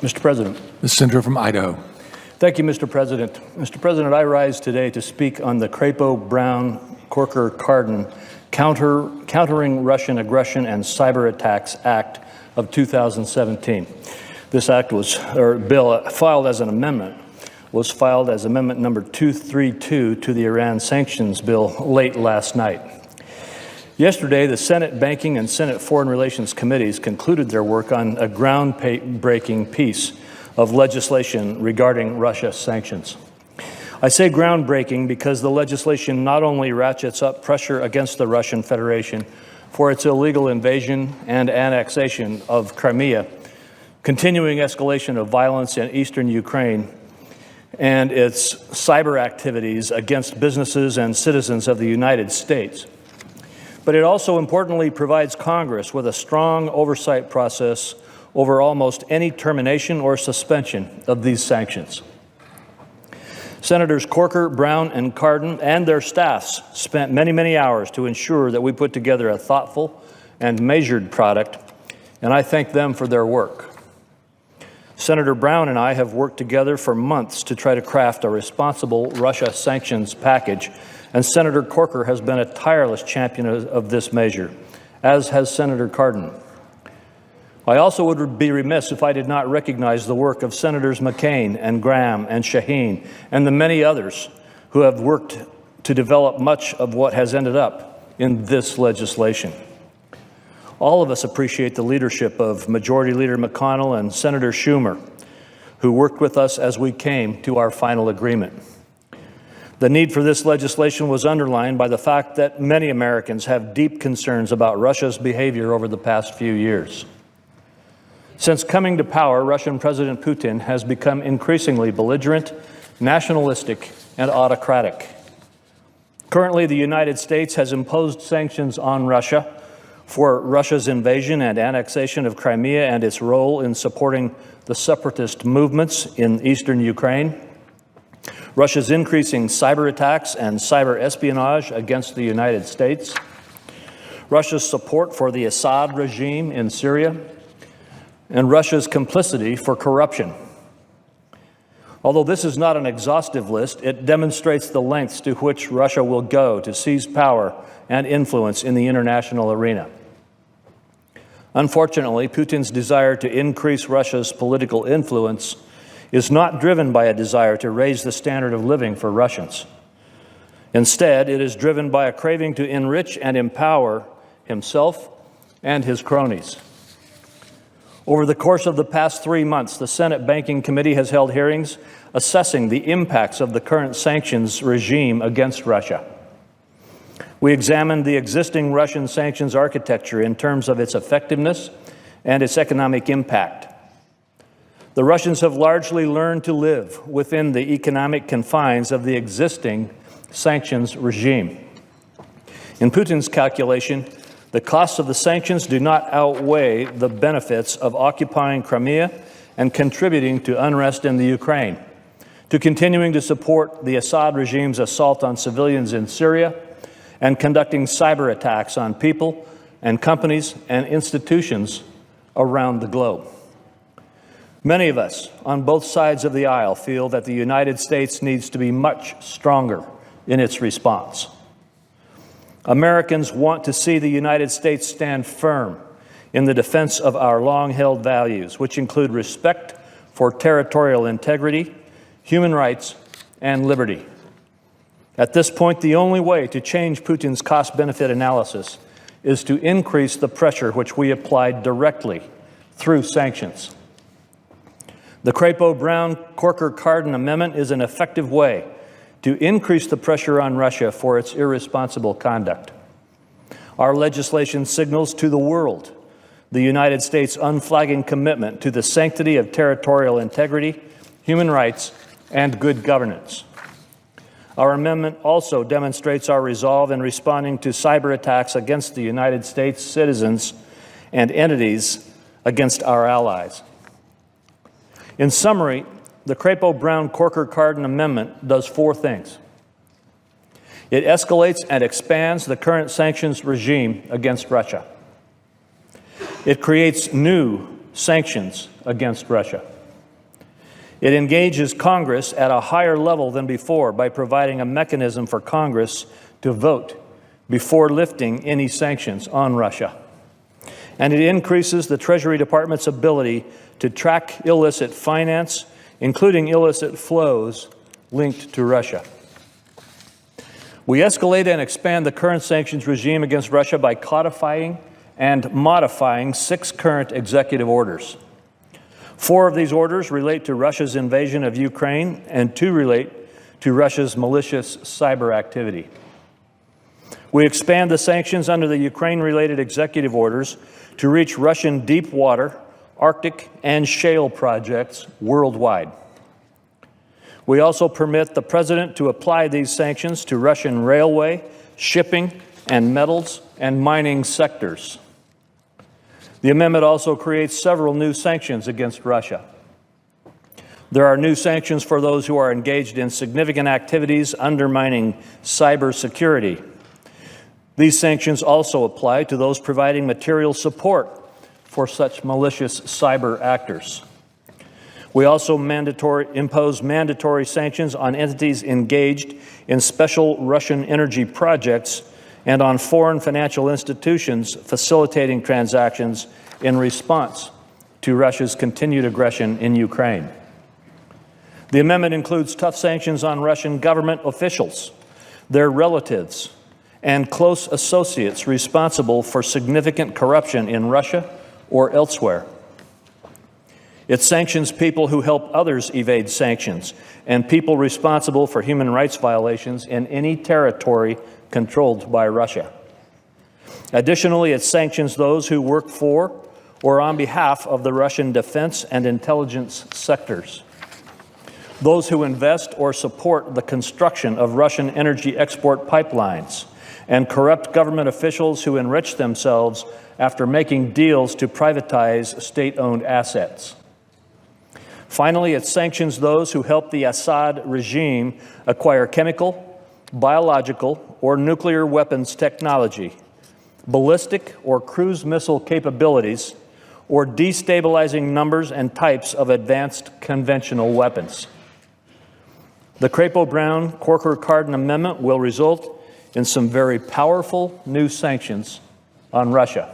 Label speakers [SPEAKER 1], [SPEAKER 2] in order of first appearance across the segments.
[SPEAKER 1] Mr. President.
[SPEAKER 2] The senator from Idaho.
[SPEAKER 1] Thank you, Mr. President. Mr. President, I rise today to speak on the Crapo-Brown-Corker-Cardin Countering Russian Aggression and Cyber Attacks Act of 2017. This bill filed as an amendment was filed as amendment number 232 to the Iran Sanctions bill late last night. Yesterday, the Senate Banking and Senate Foreign Relations Committees concluded their work on a groundbreaking piece of legislation regarding Russia sanctions. I say groundbreaking because the legislation not only ratchets up pressure against the Russian Federation for its illegal invasion and annexation of Crimea, continuing escalation of violence in eastern Ukraine, and its cyber activities against businesses and citizens of the United States. But it also importantly provides Congress with a strong oversight process over almost any termination or suspension of these sanctions. Senators Corker, Brown, and Cardin and their staffs spent many hours to ensure that we put together a thoughtful and measured product, and I thank them for their work. Senator Brown and I have worked together for months to try to craft a responsible Russia sanctions package, and Senator Corker has been a tireless champion of this measure, as has Senator Cardin. I also would be remiss if I did not recognize the work of Senators McCain and Graham and Shaheen and the many others who have worked to develop much of what has ended up in this legislation. All of us appreciate the leadership of Majority Leader McConnell and Senator Schumer, who worked with us as we came to our final agreement. The need for this legislation was underlined by the fact that many Americans have deep concerns about Russia's behavior over the past few years. Since coming to power, Russian President Putin has become increasingly belligerent, nationalistic, and autocratic. Currently, the United States has imposed sanctions on Russia for Russia's invasion and annexation of Crimea and its role in supporting the separatist movements in eastern Ukraine, Russia's increasing cyber attacks and cyber espionage against the United States, Russia's support for the Assad regime in Syria, and Russia's complicity for corruption. Although this is not an exhaustive list, it demonstrates the lengths to which Russia will go to seize power and influence in the international arena. Unfortunately, Putin's desire to increase Russia's political influence is not driven by a desire to raise the standard of living for Russians. Instead, it is driven by a craving to enrich and empower himself and his cronies. Over the course of the past 3 months, the Senate Banking Committee has held hearings assessing the impacts of the current sanctions regime against Russia. We examined the existing Russian sanctions architecture in terms of its effectiveness and its economic impact. The Russians have largely learned to live within the economic confines of the existing sanctions regime. In Putin's calculation, the costs of the sanctions do not outweigh the benefits of occupying Crimea and contributing to unrest in the Ukraine, to continuing to support the Assad regime's assault on civilians in Syria, and conducting cyber attacks on people and companies and institutions around the globe. Many of us on both sides of the aisle feel that the United States needs to be much stronger in its response. Americans want to see the United States stand firm in the defense of our long-held values, which include respect for territorial integrity, human rights, and liberty. At this point, the only way to change Putin's cost-benefit analysis is to increase the pressure which we applied directly through sanctions. The Crapo-Brown-Corker-Cardin Amendment is an effective way to increase the pressure on Russia for its irresponsible conduct. Our legislation signals to the world the United States' unflagging commitment to the sanctity of territorial integrity, human rights, and good governance. Our amendment also demonstrates our resolve in responding to cyber attacks against the United States citizens and entities against our allies. In summary, the Crapo-Brown-Corker-Cardin Amendment does 4 things. It escalates and expands the current sanctions regime against Russia. It creates new sanctions against Russia. It engages Congress at a higher level than before by providing a mechanism for Congress to vote before lifting any sanctions on Russia. And it increases the Treasury Department's ability to track illicit finance, including illicit flows linked to Russia. We escalate and expand the current sanctions regime against Russia by codifying and modifying 6 current executive orders. 4 of these orders relate to Russia's invasion of Ukraine, and 2 relate to Russia's malicious cyber activity. We expand the sanctions under the Ukraine-related executive orders to reach Russian deep water, Arctic, and shale projects worldwide. We also permit the President to apply these sanctions to Russian railway, shipping, and metals and mining sectors. The amendment also creates several new sanctions against Russia. There are new sanctions for those who are engaged in significant activities undermining cybersecurity. These sanctions also apply to those providing material support for such malicious cyber actors. We also impose mandatory sanctions on entities engaged in special Russian energy projects and on foreign financial institutions facilitating transactions in response to Russia's continued aggression in Ukraine. The amendment includes tough sanctions on Russian government officials, their relatives, and close associates responsible for significant corruption in Russia or elsewhere. It sanctions people who help others evade sanctions and people responsible for human rights violations in any territory controlled by Russia. Additionally, it sanctions those who work for or on behalf of the Russian defense and intelligence sectors, those who invest or support the construction of Russian energy export pipelines, and corrupt government officials who enrich themselves after making deals to privatize state-owned assets. Finally, it sanctions those who help the Assad regime acquire chemical, biological, or nuclear weapons technology, ballistic or cruise missile capabilities, or destabilizing numbers and types of advanced conventional weapons. The Crapo-Brown-Corker-Cardin Amendment will result in some very powerful new sanctions on Russia.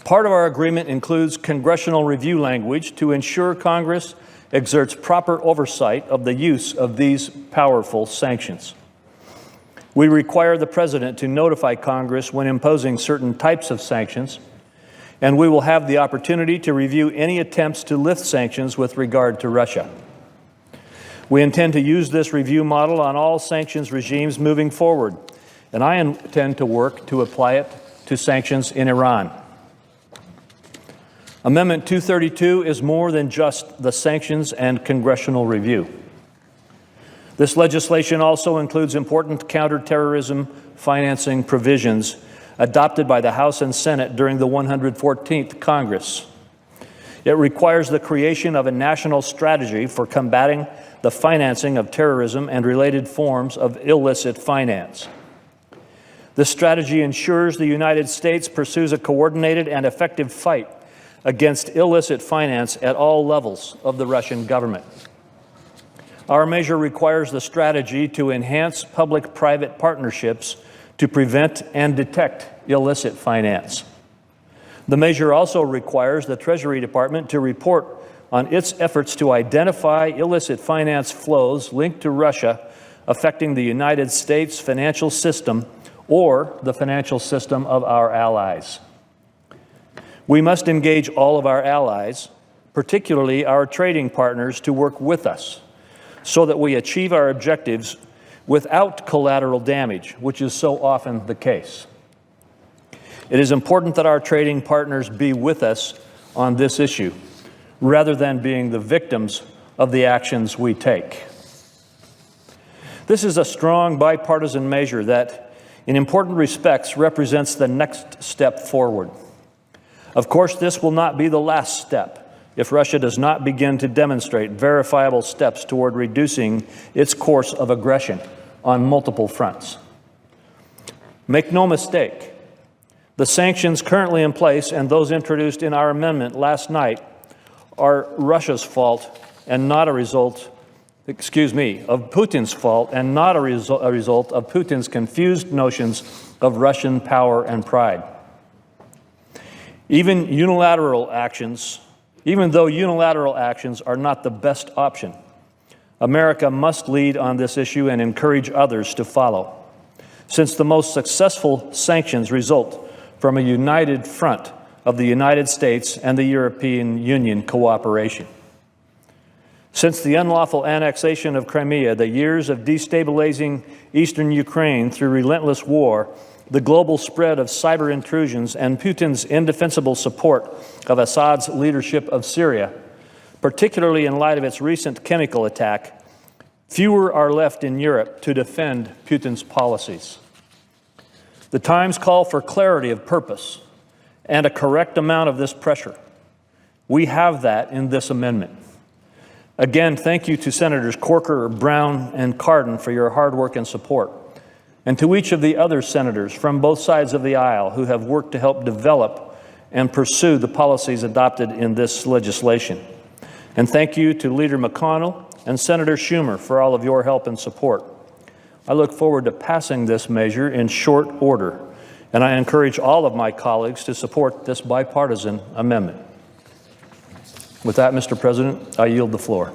[SPEAKER 1] Part of our agreement includes congressional review language to ensure Congress exerts proper oversight of the use of these powerful sanctions. We require the President to notify Congress when imposing certain types of sanctions, and we will have the opportunity to review any attempts to lift sanctions with regard to Russia. We intend to use this review model on all sanctions regimes moving forward, and I intend to work to apply it to sanctions in Iran. Amendment 232 is more than just the sanctions and congressional review. This legislation also includes important counterterrorism financing provisions adopted by the House and Senate during the 114th Congress. It requires the creation of a national strategy for combating the financing of terrorism and related forms of illicit finance. This strategy ensures the United States pursues a coordinated and effective fight against illicit finance at all levels of the Russian government. Our measure requires the strategy to enhance public-private partnerships to prevent and detect illicit finance. The measure also requires the Treasury Department to report on its efforts to identify illicit finance flows linked to Russia affecting the United States financial system or the financial system of our allies. We must engage all of our allies, particularly our trading partners, to work with us so that we achieve our objectives without collateral damage, which is so often the case. It is important that our trading partners be with us on this issue, rather than being the victims of the actions we take. This is a strong bipartisan measure that, in important respects, represents the next step forward. Of course, this will not be the last step if Russia does not begin to demonstrate verifiable steps toward reducing its course of aggression on multiple fronts. Make no mistake, the sanctions currently in place and those introduced in our amendment last night are Russia's fault and not a result, of Putin's fault and not a result of Putin's confused notions of Russian power and pride. Even though unilateral actions are not the best option, America must lead on this issue and encourage others to follow, since the most successful sanctions result from a united front of the United States and the European Union cooperation. Since the unlawful annexation of Crimea, the years of destabilizing eastern Ukraine through relentless war, the global spread of cyber intrusions, and Putin's indefensible support of Assad's leadership of Syria, particularly in light of its recent chemical attack, fewer are left in Europe to defend Putin's policies. The times call for clarity of purpose and a correct amount of this pressure. We have that in this amendment. Again, thank you to Senators Corker, Brown, and Cardin for your hard work and support, and to each of the other senators from both sides of the aisle who have worked to help develop and pursue the policies adopted in this legislation. And thank you to Leader McConnell and Senator Schumer for all of your help and support. I look forward to passing this measure in short order, and I encourage all of my colleagues to support this bipartisan amendment. With that, Mr. President, I yield the floor.